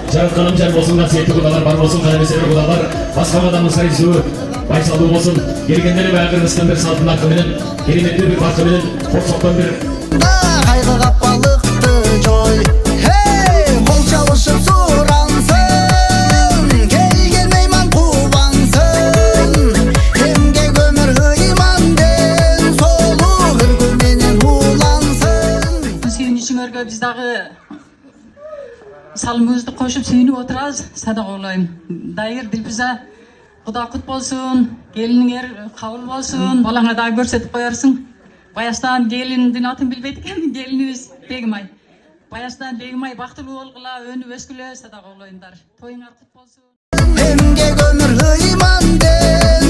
Жаратқаным жар болсын, қасиетті құдалар бар болсын, қадірлі құдалар, басқа адамның сайысуы байсалу болсын. Келгендері бәрі ыстан бір салтын арқыменен, кереметті бір парқыменен, қорсоқтан бір қайғы қапалықты жой, қол çalışып сұрансын, келген мейман қубансын, емгек өмір иманден, солу үргіменен улансын. Сүйінішіңерге біздағы салымызды қошып сүйініп отыраз, садақ олайым. Дайыр Дилбиза, Құда құт болсын, келініңер қабыл болсын, балаңа да көрсетіп қоярсың. Баястан келіндің атын білбейді екен, келініміз Бегімай. Баястан Бегімай бақтылы олғыла, өні өскілі, садақ олайымдар. Тойыңар құт болсын. Емгек өмір иманден,